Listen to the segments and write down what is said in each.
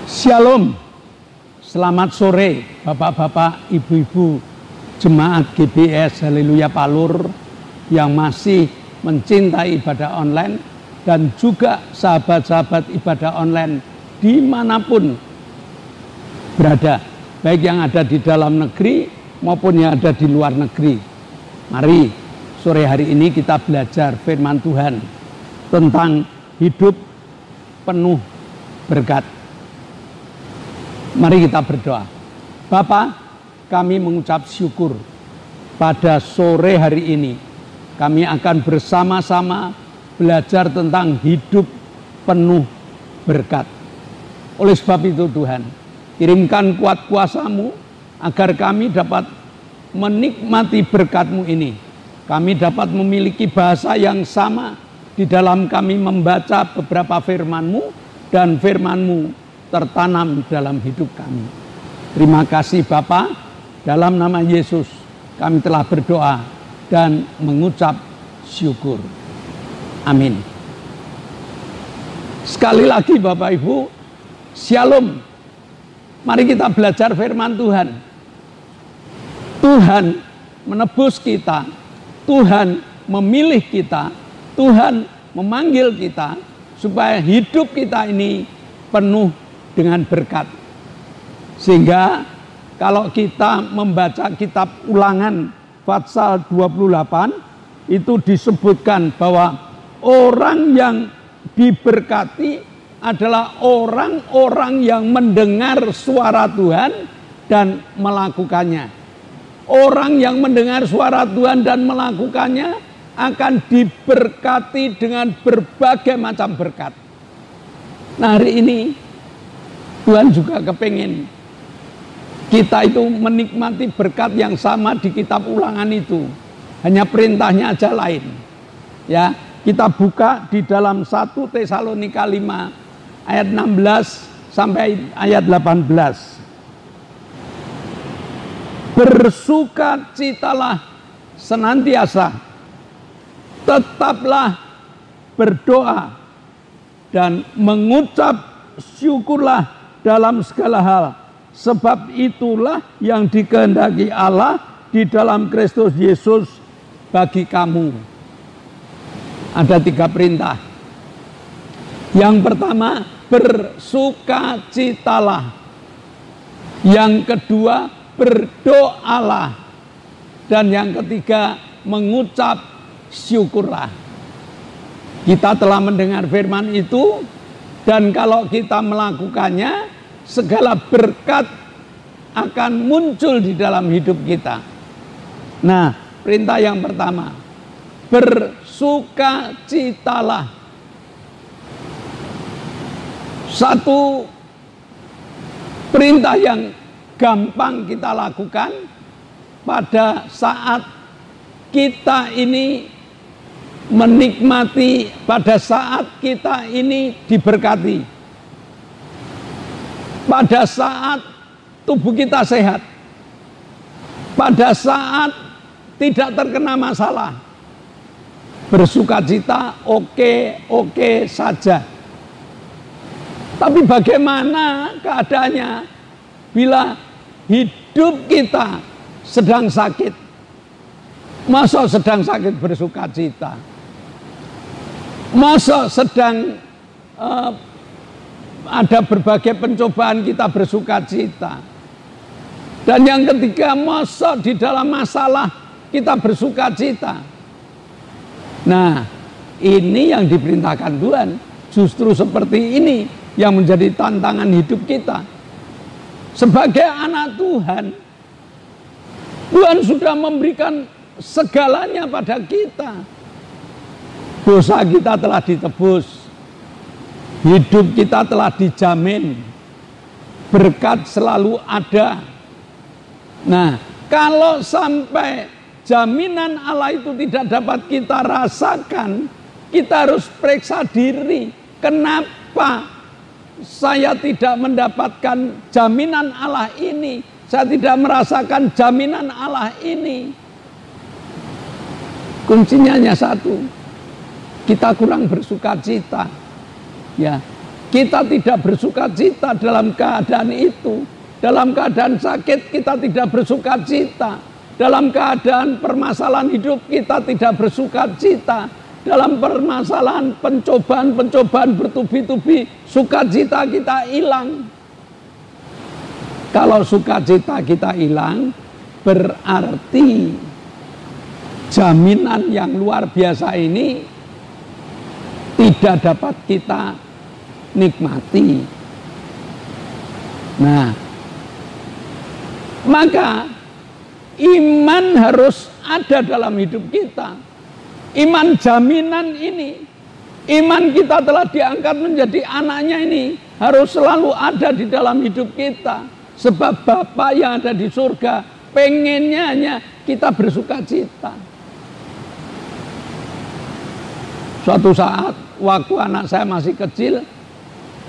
Shalom, selamat sore Bapak-bapak, Ibu-ibu Jemaat GBS Haleluya Palur yang masih mencintai ibadah online dan juga sahabat-sahabat ibadah online dimanapun berada, baik yang ada di dalam negeri maupun yang ada di luar negeri. Mari sore hari ini kita belajar firman Tuhan tentang hidup penuh berkat. Mari kita berdoa. Bapa, kami mengucap syukur pada sore hari ini. Kami akan bersama-sama belajar tentang hidup penuh berkat. Oleh sebab itu Tuhan, kirimkan kuat kuasa-Mu agar kami dapat menikmati berkat-Mu ini. Kami dapat memiliki bahasa yang sama di dalam kami membaca beberapa firman-Mu dan firman-Mu tertanam dalam hidup kami. Terima kasih Bapa, dalam nama Yesus kami telah berdoa dan mengucap syukur. Amin. Sekali lagi Bapak Ibu, Shalom. Mari kita belajar firman Tuhan. Tuhan menebus kita, Tuhan memilih kita, Tuhan memanggil kita supaya hidup kita ini penuh dengan berkat. Sehingga kalau kita membaca kitab Ulangan pasal 28 itu disebutkan bahwa orang yang diberkati adalah orang-orang yang mendengar suara Tuhan dan melakukannya. Orang yang mendengar suara Tuhan dan melakukannya akan diberkati dengan berbagai macam berkat. Nah, hari ini Tuhan juga kepengen kita itu menikmati berkat yang sama di kitab Ulangan itu. Hanya perintahnya aja lain. Ya, kita buka di dalam 1 Tesalonika 5 ayat 16 sampai ayat 18. Bersukacitalah senantiasa, tetaplah berdoa dan mengucap syukurlah dalam segala hal, sebab itulah yang dikehendaki Allah di dalam Kristus Yesus bagi kamu. Ada 3 perintah. Yang pertama, bersukacitalah. Yang kedua, berdoalah. Dan yang ketiga, mengucap syukurlah. Kita telah mendengar firman itu, dan kalau kita melakukannya, segala berkat akan muncul di dalam hidup kita. Nah, perintah yang pertama, bersukacitalah. Satu perintah yang gampang kita lakukan pada saat kita ini menikmati, pada saat kita ini diberkati, pada saat tubuh kita sehat, pada saat tidak terkena masalah, bersukacita oke saja. Tapi bagaimana keadaannya bila hidup kita sedang sakit? Masa sedang sakit bersukacita? Masa sedang ada berbagai pencobaan kita bersukacita? Dan yang ketiga, masa di dalam masalah kita bersukacita? Nah, ini yang diperintahkan Tuhan. Justru seperti ini yang menjadi tantangan hidup kita. Sebagai anak Tuhan, Tuhan sudah memberikan segalanya pada kita. Dosa kita telah ditebus, hidup kita telah dijamin, berkat selalu ada. Nah, kalau sampai jaminan Allah itu tidak dapat kita rasakan, kita harus periksa diri. Kenapa saya tidak mendapatkan jaminan Allah ini? Saya tidak merasakan jaminan Allah ini. Kuncinya hanya satu, kita kurang bersukacita. Ya, kita tidak bersukacita dalam keadaan itu. Dalam keadaan sakit kita tidak bersukacita. Dalam keadaan permasalahan hidup kita tidak bersukacita. Dalam permasalahan pencobaan-pencobaan bertubi-tubi, sukacita kita hilang. Kalau sukacita kita hilang, berarti jaminan yang luar biasa ini tidak dapat kita nikmati. Nah, maka iman harus ada dalam hidup kita. Iman jaminan ini, iman kita telah diangkat menjadi anaknya ini harus selalu ada di dalam hidup kita. Sebab Bapa yang ada di surga pengennya hanya kita bersukacita. Suatu saat waktu anak saya masih kecil,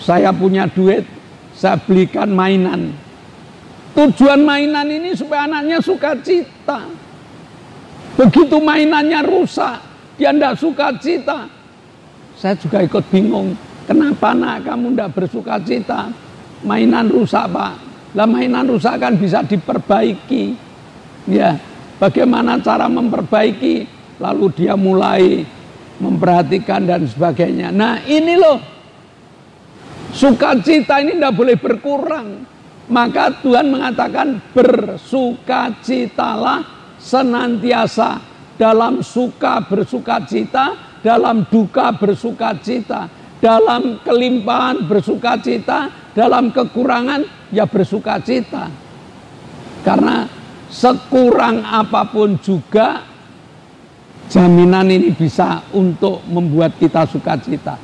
saya punya duit, saya belikan mainan. Tujuan mainan ini supaya anaknya sukacita. Begitu mainannya rusak, dia tidak sukacita. Saya juga ikut bingung, kenapa nak kamu tidak bersukacita? Mainan rusak, Pak. Lah mainan rusak kan bisa diperbaiki. Ya, bagaimana cara memperbaiki? Lalu dia mulai memperhatikan dan sebagainya. Nah, ini loh, sukacita ini tidak boleh berkurang. Maka Tuhan mengatakan bersukacitalah senantiasa. Dalam suka bersukacita, dalam duka bersukacita, dalam kelimpahan bersukacita, dalam kekurangan ya bersukacita. Karena sekurang apapun juga jaminan ini bisa untuk membuat kita sukacita.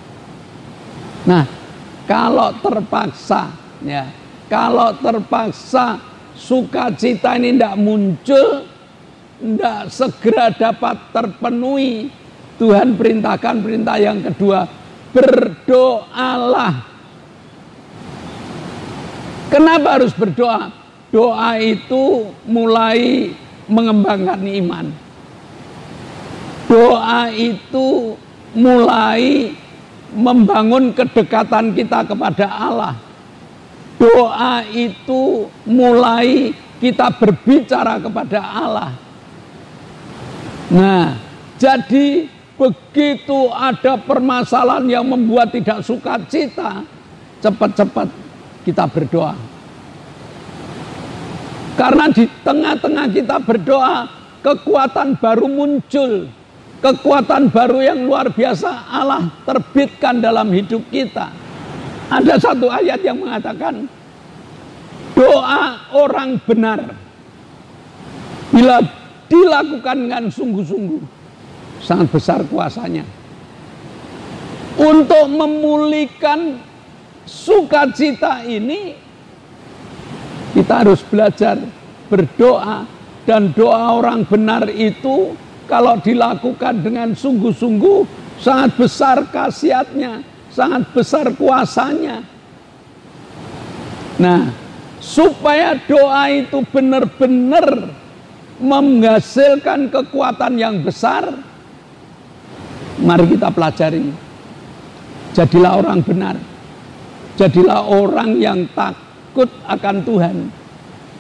Nah, kalau terpaksa ya, kalau terpaksa sukacita ini tidak muncul, tidak segera dapat terpenuhi, Tuhan perintahkan perintah yang kedua, berdoalah. Kenapa harus berdoa? Doa itu mulai mengembangkan iman. Doa itu mulai membangun kedekatan kita kepada Allah. Doa itu mulai kita berbicara kepada Allah. Nah, jadi begitu ada permasalahan yang membuat tidak sukacita, cepat-cepat kita berdoa. Karena di tengah-tengah kita berdoa, kekuatan baru muncul. Kekuatan baru yang luar biasa Allah terbitkan dalam hidup kita. Ada satu ayat yang mengatakan, doa orang benar bila dilakukan dengan sungguh-sungguh, sangat besar kuasanya untuk memulihkan sukacita ini. Kita harus belajar berdoa, dan doa orang benar itu kalau dilakukan dengan sungguh-sungguh sangat besar khasiatnya, sangat besar kuasanya. Nah, supaya doa itu benar-benar menghasilkan kekuatan yang besar, mari kita pelajari. Jadilah orang benar. Jadilah orang yang takut akan Tuhan.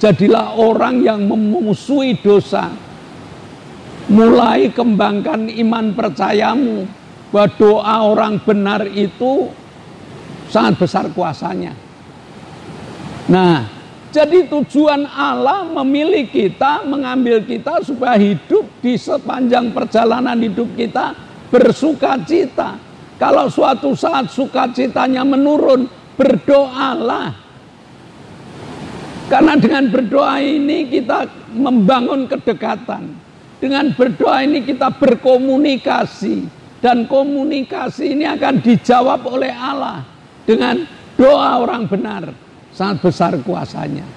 Jadilah orang yang memusuhi dosa. Mulai kembangkan iman percayamu bahwa doa orang benar itu sangat besar kuasanya. Nah, jadi tujuan Allah memilih kita, mengambil kita supaya hidup di sepanjang perjalanan hidup kita bersukacita. Kalau suatu saat sukacitanya menurun, berdoalah. Karena dengan berdoa ini kita membangun kedekatan. Dengan berdoa ini kita berkomunikasi. Dan komunikasi ini akan dijawab oleh Allah dengan doa orang benar. Sangat besar kuasanya.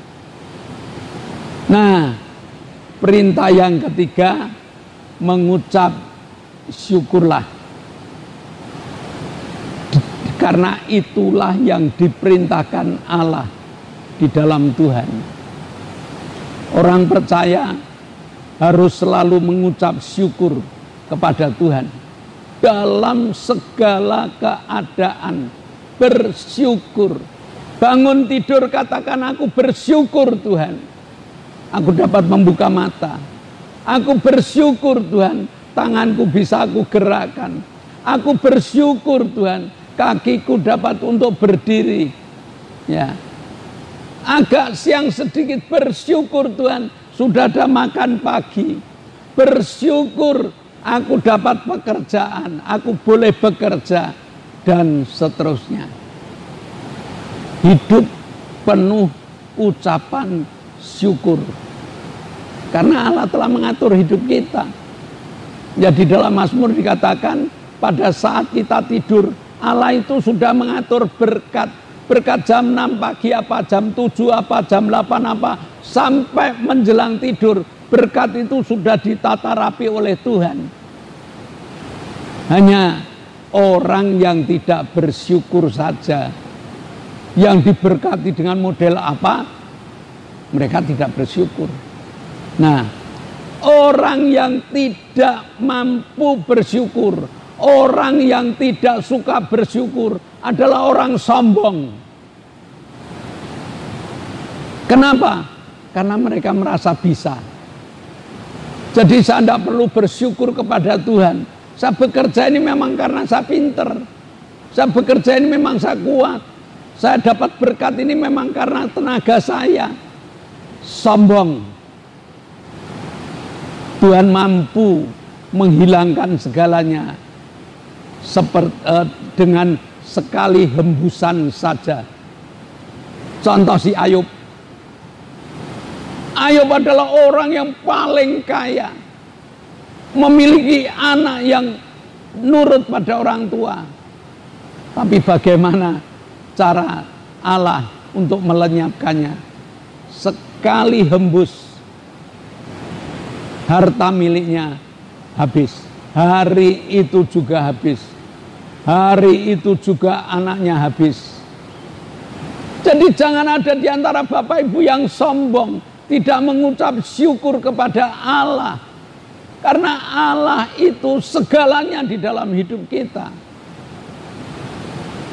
Nah, perintah yang ketiga, mengucap syukurlah. Karena itulah yang diperintahkan Allah di dalam Tuhan. Orang percaya harus selalu mengucap syukur kepada Tuhan dalam segala keadaan, bersyukur. Bangun tidur katakan, aku bersyukur Tuhan, aku dapat membuka mata. Aku bersyukur Tuhan, tanganku bisa aku gerakkan. Aku bersyukur Tuhan, kakiku dapat untuk berdiri. Ya, agak siang sedikit, bersyukur Tuhan, sudah ada makan pagi. Bersyukur aku dapat pekerjaan, aku boleh bekerja, dan seterusnya. Hidup penuh ucapan syukur. Karena Allah telah mengatur hidup kita. Ya, di dalam Mazmur dikatakan, pada saat kita tidur, Allah itu sudah mengatur berkat. Berkat jam 6 pagi apa, jam 7 apa, jam 8 apa, sampai menjelang tidur. Berkat itu sudah ditata rapi oleh Tuhan. Hanya orang yang tidak bersyukur saja, yang diberkati dengan model apa, mereka tidak bersyukur. Nah, orang yang tidak mampu bersyukur, orang yang tidak suka bersyukur adalah orang sombong. Kenapa? Karena mereka merasa bisa. Jadi saya tidak perlu bersyukur kepada Tuhan. Saya bekerja ini memang karena saya pinter. Saya bekerja ini memang saya kuat. Saya dapat berkat ini memang karena tenaga saya. Sombong. Tuhan mampu menghilangkan segalanya dengan sekali hembusan saja. Contoh si Ayub. Ayub adalah orang yang paling kaya, memiliki anak yang nurut pada orang tua. Tapi bagaimana cara Allah untuk melenyapkannya? Sekali hembus, harta miliknya habis. Hari itu juga habis. Hari itu juga anaknya habis. Jadi jangan ada di antara Bapak Ibu yang sombong, tidak mengucap syukur kepada Allah. Karena Allah itu segalanya di dalam hidup kita.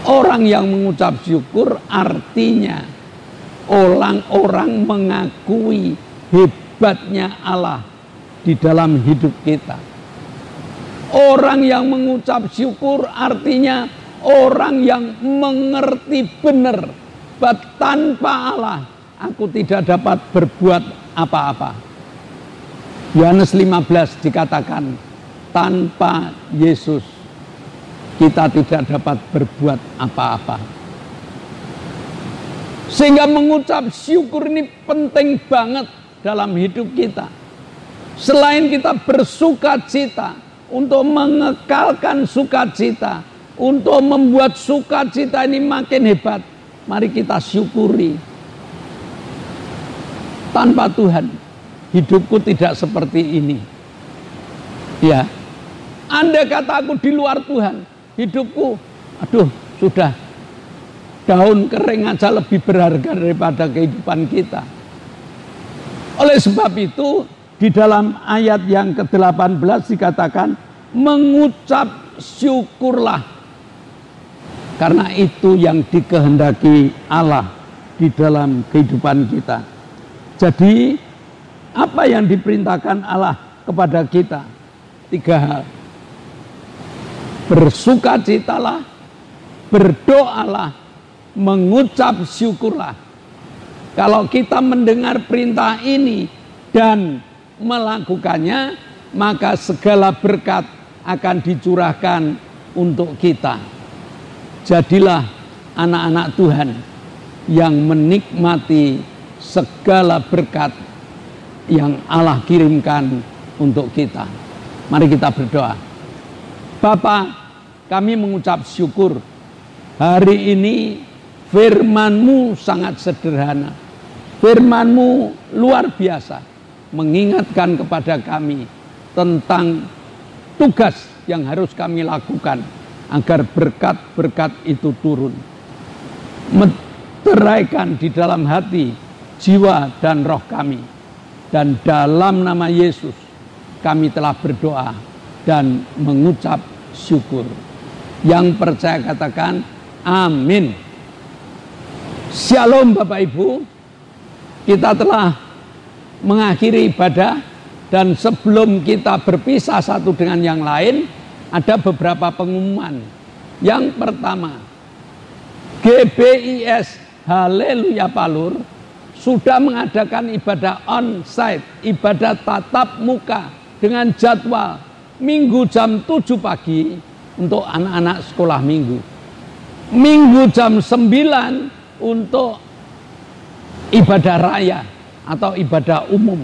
Orang yang mengucap syukur artinya orang-orang mengakui hebatnya Allah di dalam hidup kita. Orang yang mengucap syukur artinya orang yang mengerti benar bahwa tanpa Allah aku tidak dapat berbuat apa-apa. Yohanes 15 dikatakan, tanpa Yesus kita tidak dapat berbuat apa-apa. Sehingga mengucap syukur ini penting banget dalam hidup kita. Selain kita bersuka cita, untuk mengekalkan sukacita, untuk membuat sukacita ini makin hebat, mari kita syukuri. Tanpa Tuhan, hidupku tidak seperti ini. Ya, andai kata aku di luar Tuhan, hidupku, aduh, sudah daun kering aja lebih berharga daripada kehidupan kita. Oleh sebab itu, di dalam ayat yang ke-18 dikatakan, mengucap syukurlah. Karena itu yang dikehendaki Allah di dalam kehidupan kita. Jadi, apa yang diperintahkan Allah kepada kita? 3 hal. Bersukacitalah, berdoalah, mengucap syukurlah. Kalau kita mendengar perintah ini dan melakukannya, maka segala berkat akan dicurahkan untuk kita. Jadilah anak-anak Tuhan yang menikmati segala berkat yang Allah kirimkan untuk kita. Mari kita berdoa. Bapa, kami mengucap syukur. Hari ini firman-Mu sangat sederhana. Firman-Mu luar biasa. Mengingatkan kepada kami tentang tugas yang harus kami lakukan agar berkat-berkat itu turun. Meteraikan di dalam hati, jiwa dan roh kami. Dan dalam nama Yesus kami telah berdoa dan mengucap syukur. Yang percaya katakan Amin. Shalom Bapak Ibu. Kita telah mengakhiri ibadah, dan sebelum kita berpisah satu dengan yang lain, ada beberapa pengumuman. Yang pertama, GBIS Haleluya Palur sudah mengadakan ibadah on-site, ibadah tatap muka dengan jadwal Minggu jam 7 pagi untuk anak-anak sekolah minggu, Minggu jam 9 untuk ibadah raya atau ibadah umum.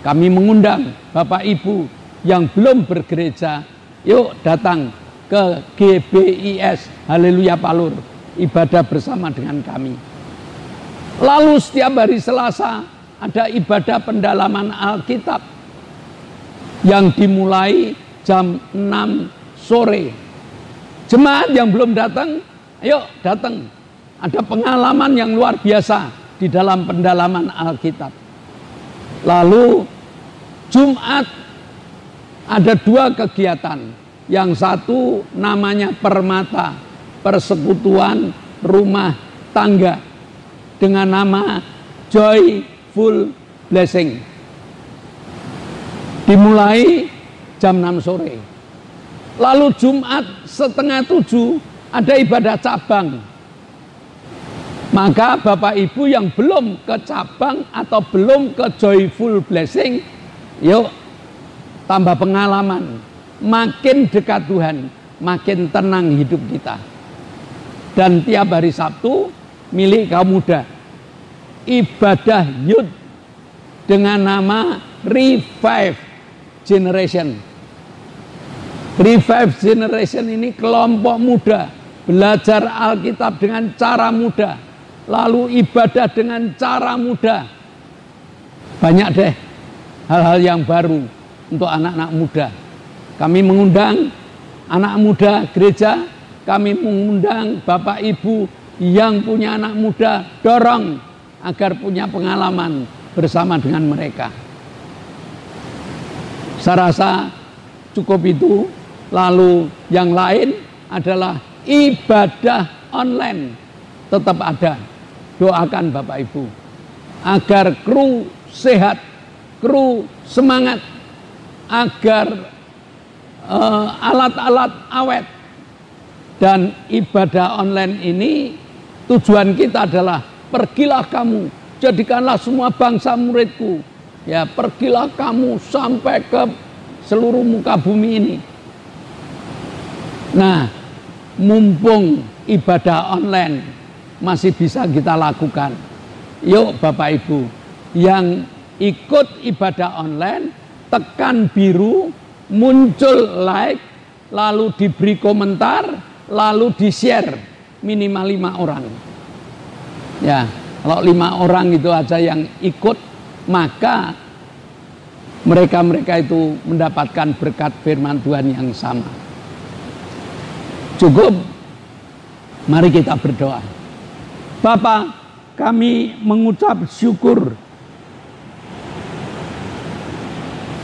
Kami mengundang Bapak Ibu yang belum bergereja, yuk datang ke GBIS Haleluya Palur, ibadah bersama dengan kami. Lalu setiap hari Selasa ada ibadah pendalaman Alkitab yang dimulai jam 6 sore. Jemaat yang belum datang, ayo datang. Ada pengalaman yang luar biasa di dalam pendalaman Alkitab. Lalu Jumat ada 2 kegiatan. Yang satu namanya Permata, Persekutuan Rumah Tangga, dengan nama Joyful Blessing. Dimulai jam 6 sore. Lalu Jumat setengah 7 ada ibadah cabang. Maka Bapak Ibu yang belum ke cabang atau belum ke Joyful Blessing, yuk tambah pengalaman. Makin dekat Tuhan, makin tenang hidup kita. Dan tiap hari Sabtu milik kaum muda, ibadah youth dengan nama Revive Generation. Revive Generation ini kelompok muda, belajar Alkitab dengan cara muda, lalu ibadah dengan cara muda. Banyak deh hal-hal yang baru untuk anak-anak muda. Kami mengundang anak muda gereja, kami mengundang Bapak Ibu yang punya anak muda, dorong agar punya pengalaman bersama dengan mereka. Saya rasa cukup itu. Lalu yang lain adalah ibadah online tetap ada. Doakan Bapak Ibu agar kru sehat, kru semangat, agar alat-alat awet. Dan ibadah online ini tujuan kita adalah pergilah kamu, jadikanlah semua bangsa muridku. Ya, pergilah kamu sampai ke seluruh muka bumi ini. Nah, mumpung ibadah online masih bisa kita lakukan, yuk Bapak Ibu yang ikut ibadah online, tekan biru, muncul like, lalu diberi komentar, lalu di-share minimal 5 orang. Ya, kalau 5 orang itu aja yang ikut, maka mereka-mereka itu mendapatkan berkat firman Tuhan yang sama. Cukup, mari kita berdoa. Bapa, kami mengucap syukur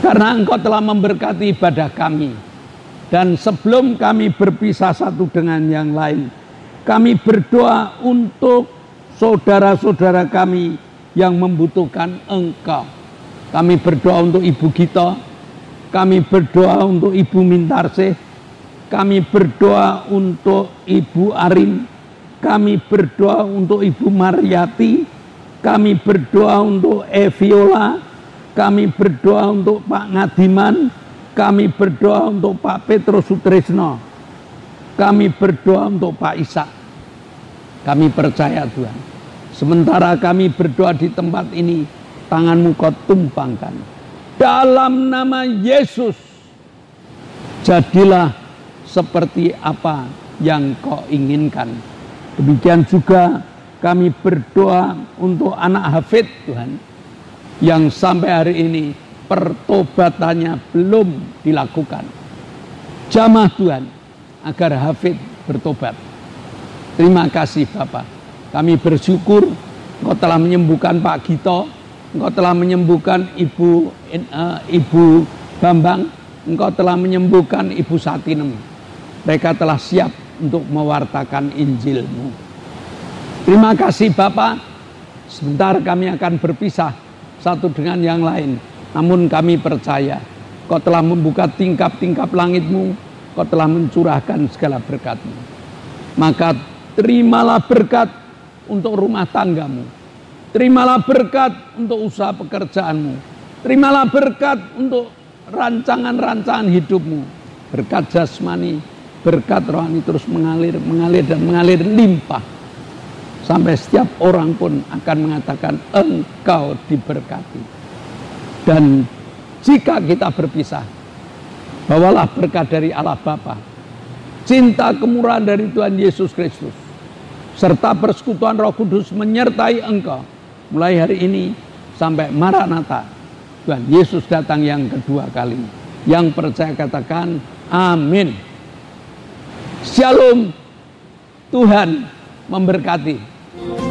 karena Engkau telah memberkati ibadah kami. Dan sebelum kami berpisah satu dengan yang lain, kami berdoa untuk saudara-saudara kami yang membutuhkan Engkau. Kami berdoa untuk Ibu Gito, kami berdoa untuk Ibu Mintarsih, kami berdoa untuk Ibu Arim, kami berdoa untuk Ibu Mariati, kami berdoa untuk Eviola, kami berdoa untuk Pak Ngadiman, kami berdoa untuk Pak Petrus Sutrisno, kami berdoa untuk Pak Ishak. Kami percaya Tuhan, sementara kami berdoa di tempat ini, tangan-Mu Kau tumpangkan. Dalam nama Yesus, jadilah seperti apa yang Kau inginkan. Demikian juga kami berdoa untuk anak hafid Tuhan, yang sampai hari ini pertobatannya belum dilakukan. Jamah Tuhan agar hafid bertobat. Terima kasih Bapak. Kami bersyukur Engkau telah menyembuhkan Pak Gito, Engkau telah menyembuhkan Ibu Bambang, Engkau telah menyembuhkan Ibu Satinem. Mereka telah siap untuk mewartakan Injil-Mu. Terima kasih Bapa. Sebentar kami akan berpisah satu dengan yang lain. Namun kami percaya Kau telah membuka tingkap-tingkap langit-Mu. Kau telah mencurahkan segala berkat-Mu. Maka terimalah berkat untuk rumah tanggamu. Terimalah berkat untuk usaha pekerjaanmu. Terimalah berkat untuk rancangan-rancangan hidupmu. Berkat jasmani, berkat rohani terus mengalir, mengalir dan mengalir limpah. Sampai setiap orang pun akan mengatakan engkau diberkati. Dan jika kita berpisah, bawalah berkat dari Allah Bapa, cinta kemurahan dari Tuhan Yesus Kristus, serta persekutuan Roh Kudus menyertai engkau mulai hari ini sampai Maranatha, Tuhan Yesus datang yang kedua kali. Yang percaya katakan amin. Shalom. Tuhan memberkati.